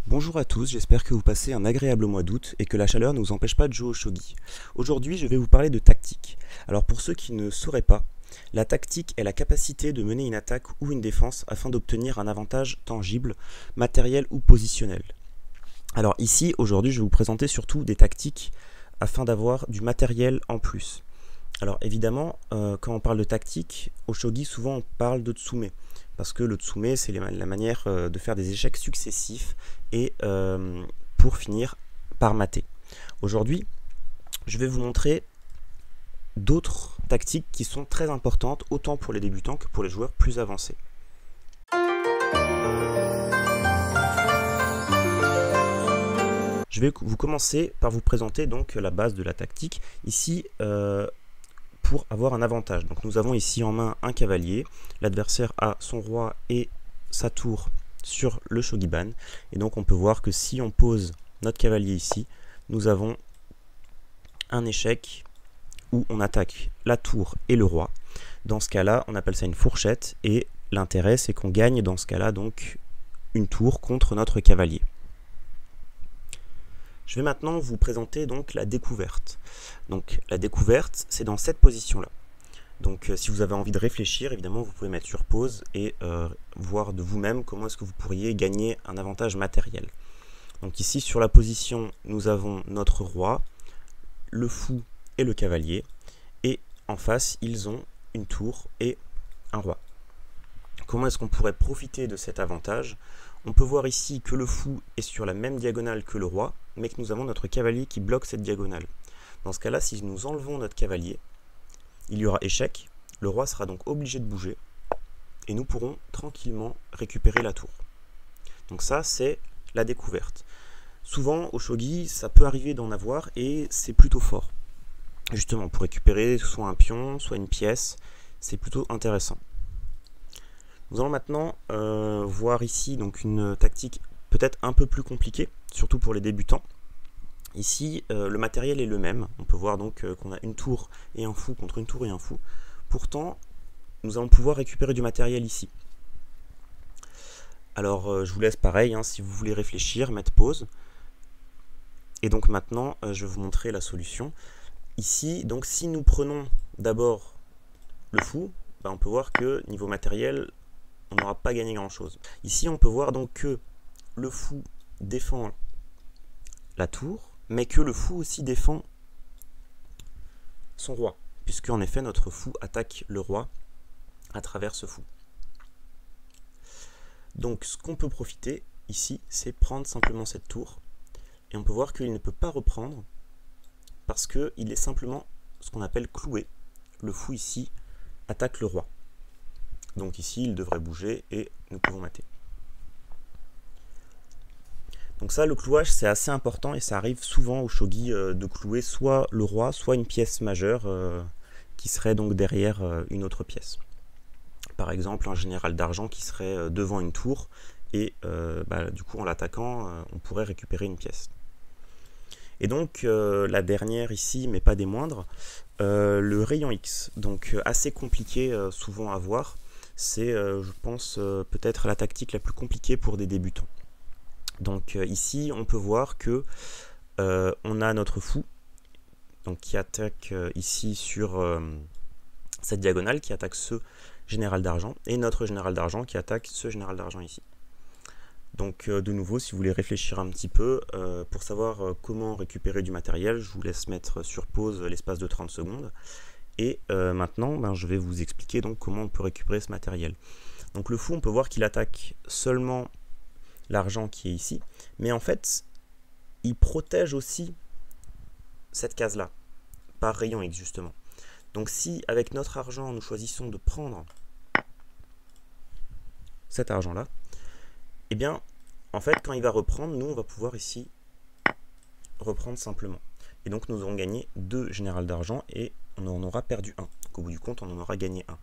Bonjour à tous, j'espère que vous passez un agréable mois d'août et que la chaleur ne vous empêche pas de jouer au shogi. Aujourd'hui, je vais vous parler de tactique. Alors pour ceux qui ne sauraient pas, la tactique est la capacité de mener une attaque ou une défense afin d'obtenir un avantage tangible, matériel ou positionnel. Alors ici, aujourd'hui, je vais vous présenter surtout des tactiques afin d'avoir du matériel en plus. Alors évidemment, quand on parle de tactique, au shogi, souvent on parle de tsume, parce que le tsume, c'est la manière de faire des échecs successifs et pour finir par mater. Aujourd'hui, je vais vous montrer d'autres tactiques qui sont très importantes, autant pour les débutants que pour les joueurs plus avancés. Je vais vous commencer par vous présenter donc la base de la tactique. Ici, pour avoir un avantage. Donc nous avons ici en main un cavalier, l'adversaire a son roi et sa tour sur le shogiban, et donc on peut voir que si on pose notre cavalier ici, nous avons un échec où on attaque la tour et le roi. Dans ce cas-là, on appelle ça une fourchette, et l'intérêt c'est qu'on gagne dans ce cas-là donc une tour contre notre cavalier. Je vais maintenant vous présenter donc la découverte. Donc la découverte, c'est dans cette position-là. Donc si vous avez envie de réfléchir, évidemment, vous pouvez mettre sur pause et voir de vous-même comment est-ce que vous pourriez gagner un avantage matériel. Donc ici, sur la position, nous avons notre roi, le fou et le cavalier. Et en face, ils ont une tour et un roi. Comment est-ce qu'on pourrait profiter de cet avantage? On peut voir ici que le fou est sur la même diagonale que le roi, mais que nous avons notre cavalier qui bloque cette diagonale. Dans ce cas-là, si nous enlevons notre cavalier, il y aura échec, le roi sera donc obligé de bouger, et nous pourrons tranquillement récupérer la tour. Donc ça, c'est la découverte. Souvent, au shogi, ça peut arriver d'en avoir, et c'est plutôt fort. Justement, pour récupérer soit un pion, soit une pièce, c'est plutôt intéressant. Nous allons maintenant voir ici donc une tactique peut-être un peu plus compliquée, surtout pour les débutants. Ici, le matériel est le même. On peut voir donc qu'on a une tour et un fou contre une tour et un fou. Pourtant, nous allons pouvoir récupérer du matériel ici. Alors, je vous laisse pareil, hein, si vous voulez réfléchir, mettre pause. Et donc maintenant, je vais vous montrer la solution. Ici, donc si nous prenons d'abord le fou, on peut voir que niveau matériel, on n'aura pas gagné grand chose. Ici on peut voir donc que le fou défend la tour, mais que le fou aussi défend son roi, puisque en effet notre fou attaque le roi à travers ce fou. Donc ce qu'on peut profiter ici, c'est prendre simplement cette tour, et on peut voir qu'il ne peut pas reprendre, parce qu'il est simplement ce qu'on appelle cloué. Le fou ici attaque le roi. Donc ici, il devrait bouger et nous pouvons mater. Donc ça, le clouage, c'est assez important et ça arrive souvent au shogi de clouer soit le roi, soit une pièce majeure qui serait donc derrière une autre pièce. Par exemple, un général d'argent qui serait devant une tour et du coup, en l'attaquant, on pourrait récupérer une pièce. Et donc, la dernière ici, mais pas des moindres, le rayon X. Donc assez compliqué souvent à voir. C'est, je pense, peut-être la tactique la plus compliquée pour des débutants. Donc ici, on peut voir que on a notre fou donc, qui attaque ici sur cette diagonale, qui attaque ce général d'argent, et notre général d'argent qui attaque ce général d'argent ici. Donc de nouveau, si vous voulez réfléchir un petit peu, pour savoir comment récupérer du matériel, je vous laisse mettre sur pause l'espace de 30 secondes. Et maintenant, je vais vous expliquer donc comment on peut récupérer ce matériel. Donc le fou, on peut voir qu'il attaque seulement l'argent qui est ici, mais en fait, il protège aussi cette case-là, par rayon X justement. Donc si, avec notre argent, nous choisissons de prendre cet argent-là, eh bien, en fait, quand il va reprendre, nous, on va pouvoir ici reprendre simplement. Et donc, nous aurons gagné 2 générales d'argent et on en aura perdu 1. Donc, au bout du compte, on en aura gagné 1.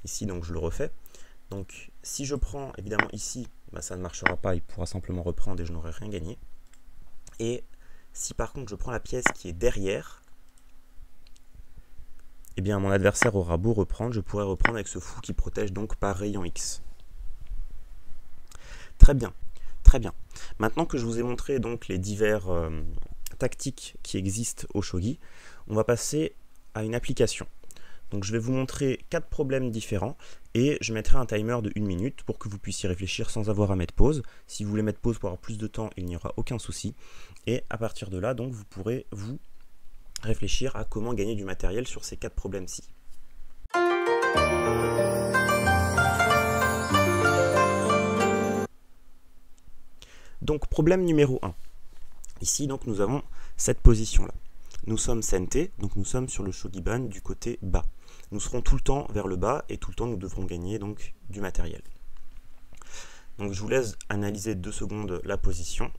Ici, donc, je le refais. Donc, si je prends, évidemment, ici, ça ne marchera pas. Il pourra simplement reprendre et je n'aurai rien gagné. Et si, par contre, je prends la pièce qui est derrière, eh bien, mon adversaire aura beau reprendre, je pourrai reprendre avec ce fou qui protège donc par rayon X. Très bien. Très bien. Maintenant que je vous ai montré donc les divers tactiques qui existent au shogi, on va passer à une application. Donc je vais vous montrer 4 problèmes différents et je mettrai un timer de 1 minute pour que vous puissiez réfléchir sans avoir à mettre pause. Si vous voulez mettre pause pour avoir plus de temps, il n'y aura aucun souci. Et à partir de là, donc, vous pourrez vous réfléchir à comment gagner du matériel sur ces 4 problèmes-ci. Donc problème numéro 1. Ici donc nous avons cette position-là. Nous sommes sente, donc nous sommes sur le shogiban du côté bas. Nous serons tout le temps vers le bas et tout le temps nous devrons gagner donc du matériel. Donc je vous laisse analyser 2 secondes la position.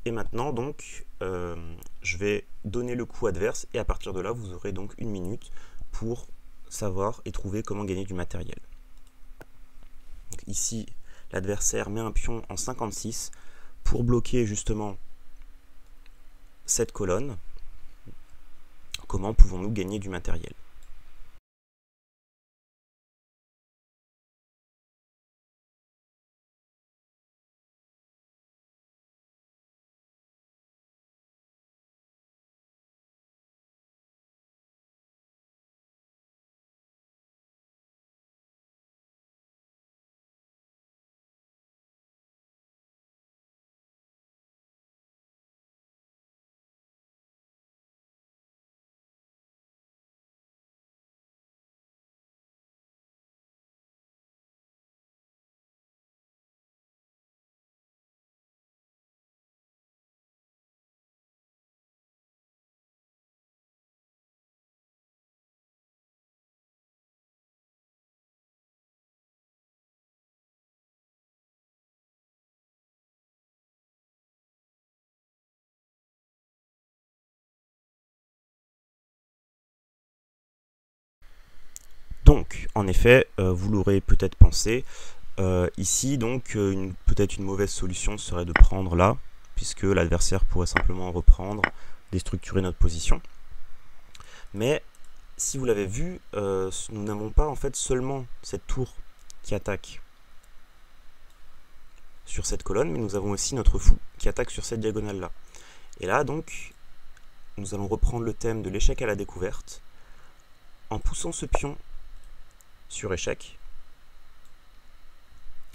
Et maintenant donc je vais donner le coup adverse et à partir de là vous aurez donc 1 minute pour savoir et trouver comment gagner du matériel. Donc ici l'adversaire met un pion en 56 pour bloquer justement cette colonne. Comment pouvons-nous gagner du matériel? Donc, en effet, vous l'aurez peut-être pensé, ici, donc, peut-être une mauvaise solution serait de prendre là, puisque l'adversaire pourrait simplement reprendre, déstructurer notre position. Mais, si vous l'avez vu, nous n'avons pas en fait seulement cette tour qui attaque sur cette colonne, mais nous avons aussi notre fou qui attaque sur cette diagonale-là. Et là, donc, nous allons reprendre le thème de l'échec à la découverte, en poussant ce pion sur échec.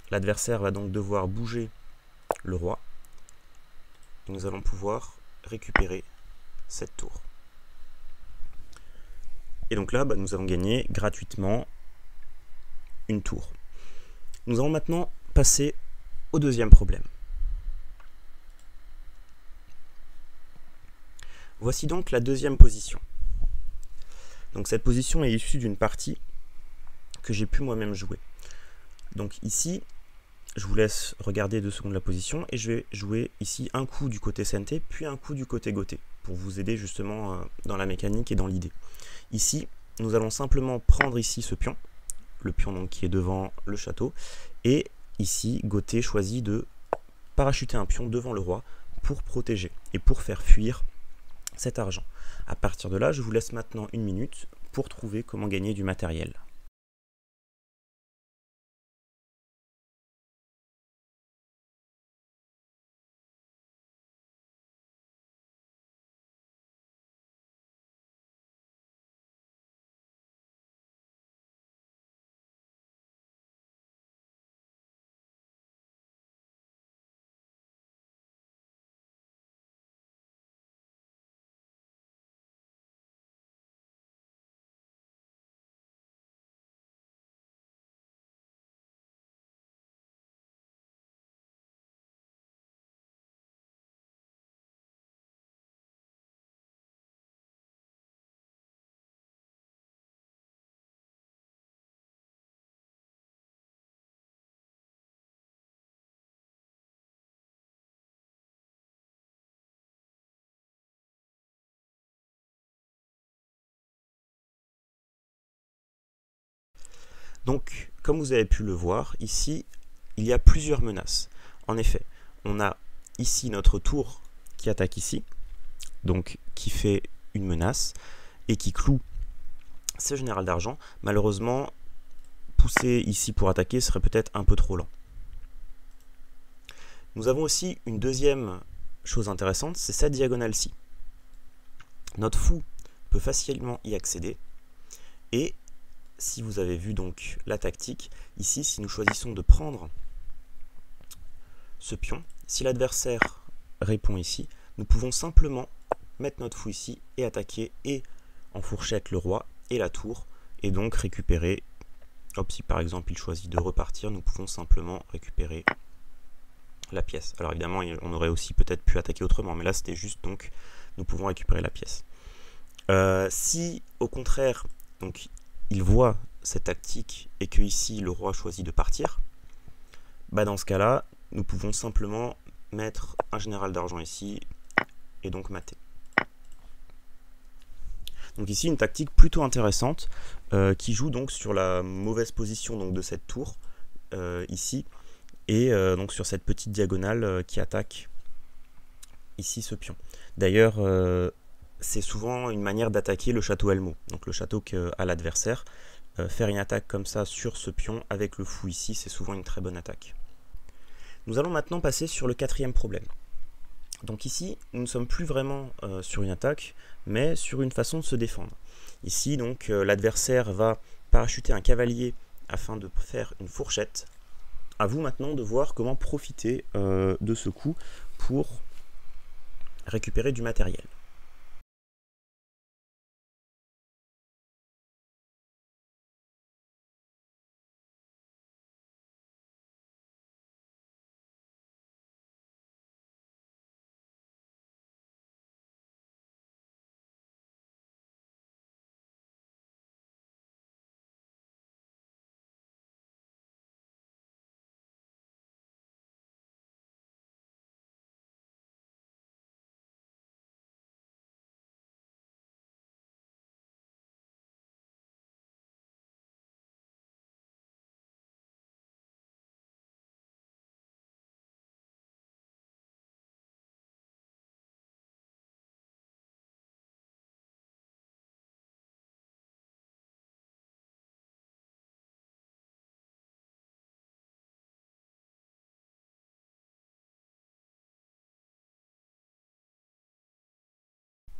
L'adversaire va donc devoir bouger le roi. Et nous allons pouvoir récupérer cette tour. Et donc là, nous avons gagné gratuitement une tour. Nous allons maintenant passer au deuxième problème. Voici donc la deuxième position. Donc cette position est issue d'une partie que j'ai pu moi-même jouer. Donc ici, je vous laisse regarder 2 secondes la position et je vais jouer ici un coup du côté sente puis un coup du côté goté pour vous aider justement dans la mécanique et dans l'idée. Ici, nous allons simplement prendre ici ce pion, le pion donc qui est devant le château, et ici, goté choisit de parachuter un pion devant le roi pour protéger et pour faire fuir cet argent. À partir de là, je vous laisse maintenant 1 minute pour trouver comment gagner du matériel. Donc, comme vous avez pu le voir, ici, il y a plusieurs menaces. En effet, on a ici notre tour qui attaque ici, donc qui fait une menace, et qui cloue ce général d'argent. Malheureusement, pousser ici pour attaquer serait peut-être un peu trop lent. Nous avons aussi une deuxième chose intéressante, c'est cette diagonale-ci. Notre fou peut facilement y accéder, et si vous avez vu donc la tactique, ici si nous choisissons de prendre ce pion, si l'adversaire répond ici, nous pouvons simplement mettre notre fou ici et attaquer et en fourchette le roi et la tour, et donc récupérer. Hop, si par exemple il choisit de repartir, nous pouvons simplement récupérer la pièce. Alors évidemment, on aurait aussi peut-être pu attaquer autrement, mais là c'était juste donc nous pouvons récupérer la pièce. Si au contraire, donc il voit cette tactique et que ici le roi choisit de partir, bah dans ce cas-là, nous pouvons simplement mettre un général d'argent ici et donc mater. Donc ici une tactique plutôt intéressante qui joue donc sur la mauvaise position donc de cette tour ici et donc sur cette petite diagonale qui attaque ici ce pion. D'ailleurs c'est souvent une manière d'attaquer le château Elmo, donc le château qu'a l'adversaire. Faire une attaque comme ça sur ce pion avec le fou ici, c'est souvent une très bonne attaque. Nous allons maintenant passer sur le quatrième problème. Donc ici, nous ne sommes plus vraiment sur une attaque, mais sur une façon de se défendre. Ici, donc, l'adversaire va parachuter un cavalier afin de faire une fourchette. À vous maintenant de voir comment profiter de ce coup pour récupérer du matériel.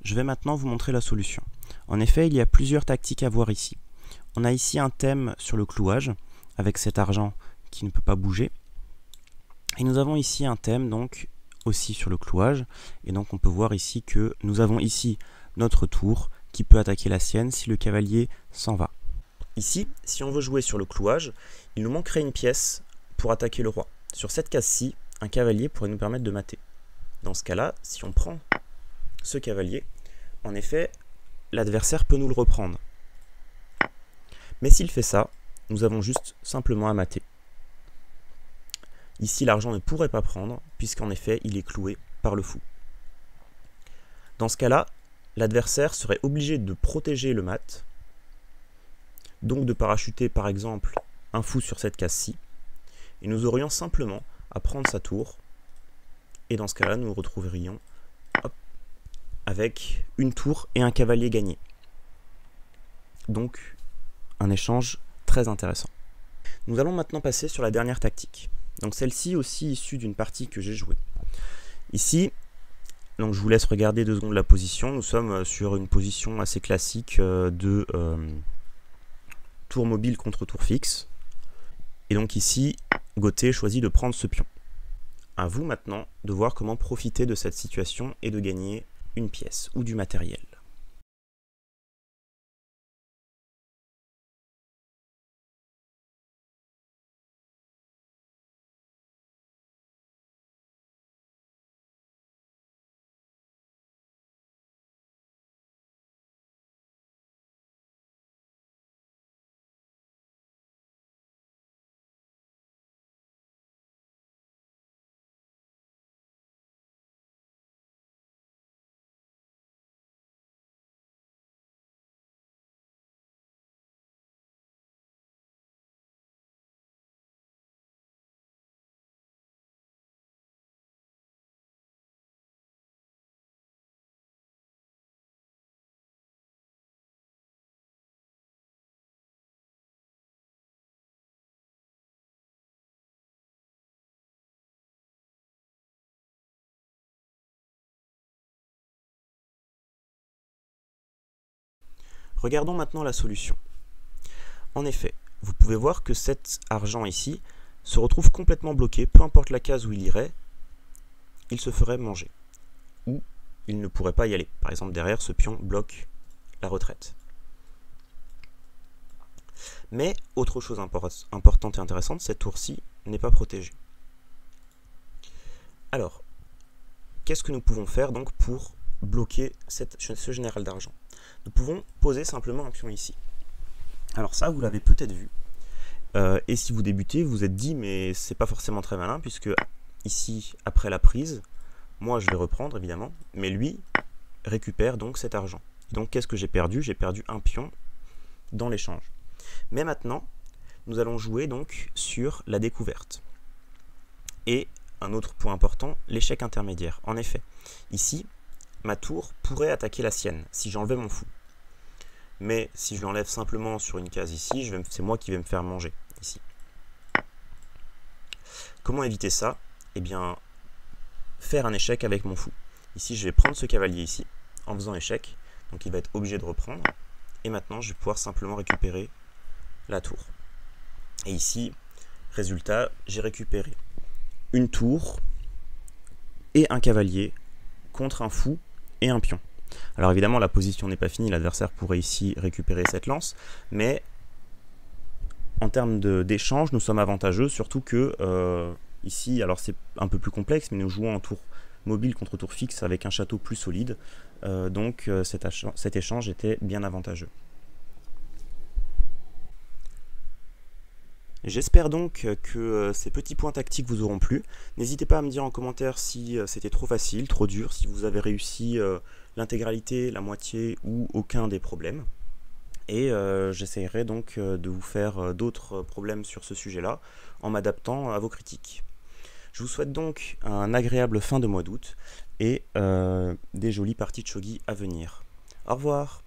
Je vais maintenant vous montrer la solution. En effet, il y a plusieurs tactiques à voir ici. On a ici un thème sur le clouage, avec cet argent qui ne peut pas bouger. Et nous avons ici un thème donc aussi sur le clouage. Et donc on peut voir ici que nous avons ici notre tour qui peut attaquer la sienne si le cavalier s'en va. Ici, si on veut jouer sur le clouage, il nous manquerait une pièce pour attaquer le roi. Sur cette case-ci, un cavalier pourrait nous permettre de mater. Dans ce cas-là, si on prend ce cavalier, en effet, l'adversaire peut nous le reprendre. Mais s'il fait ça, nous avons juste simplement à mater. Ici, l'argent ne pourrait pas prendre, puisqu'en effet, il est cloué par le fou. Dans ce cas-là, l'adversaire serait obligé de protéger le mat, donc de parachuter par exemple un fou sur cette case-ci, et nous aurions simplement à prendre sa tour, et dans ce cas-là, nous nous retrouverions avec une tour et un cavalier gagné. Donc, un échange très intéressant. Nous allons maintenant passer sur la dernière tactique. Donc celle-ci aussi issue d'une partie que j'ai jouée. Ici, donc je vous laisse regarder 2 secondes la position. Nous sommes sur une position assez classique de tour mobile contre tour fixe. Et donc ici, Gauthier choisit de prendre ce pion. À vous maintenant de voir comment profiter de cette situation et de gagner une pièce ou du matériel. Regardons maintenant la solution. En effet, vous pouvez voir que cet argent ici se retrouve complètement bloqué, peu importe la case où il irait, il se ferait manger. Ou il ne pourrait pas y aller. Par exemple, derrière, ce pion bloque la retraite. Mais, autre chose importante et intéressante, cette tour-ci n'est pas protégée. Alors, qu'est-ce que nous pouvons faire donc pour bloquer ce général d'argent? Nous pouvons poser simplement un pion ici. Alors ça, vous l'avez peut-être vu. Et si vous débutez, vous vous êtes dit, mais c'est pas forcément très malin, puisque ici, après la prise, moi je vais reprendre évidemment, mais lui récupère donc cet argent. Donc qu'est-ce que j'ai perdu? J'ai perdu un pion dans l'échange. Mais maintenant, nous allons jouer donc sur la découverte. Et un autre point important, l'échec intermédiaire. En effet, ici, ma tour pourrait attaquer la sienne si j'enlevais mon fou. Mais si je l'enlève simplement sur une case ici, c'est moi qui vais me faire manger ici. Comment éviter ça? Eh bien, faire un échec avec mon fou. Ici, je vais prendre ce cavalier ici, en faisant échec. Donc il va être obligé de reprendre. Et maintenant, je vais pouvoir simplement récupérer la tour. Et ici, résultat, j'ai récupéré une tour et un cavalier contre un fou et un pion. Alors évidemment, la position n'est pas finie, l'adversaire pourrait ici récupérer cette lance, mais en termes d'échange, nous sommes avantageux, surtout que ici, alors c'est un peu plus complexe, mais nous jouons en tour mobile contre tour fixe avec un château plus solide, donc cet échange était bien avantageux. J'espère donc que ces petits points tactiques vous auront plu. N'hésitez pas à me dire en commentaire si c'était trop facile, trop dur, si vous avez réussi l'intégralité, la moitié ou aucun des problèmes. Et j'essaierai donc de vous faire d'autres problèmes sur ce sujet-là en m'adaptant à vos critiques. Je vous souhaite donc un agréable fin de mois d'août et des jolies parties de shogi à venir. Au revoir!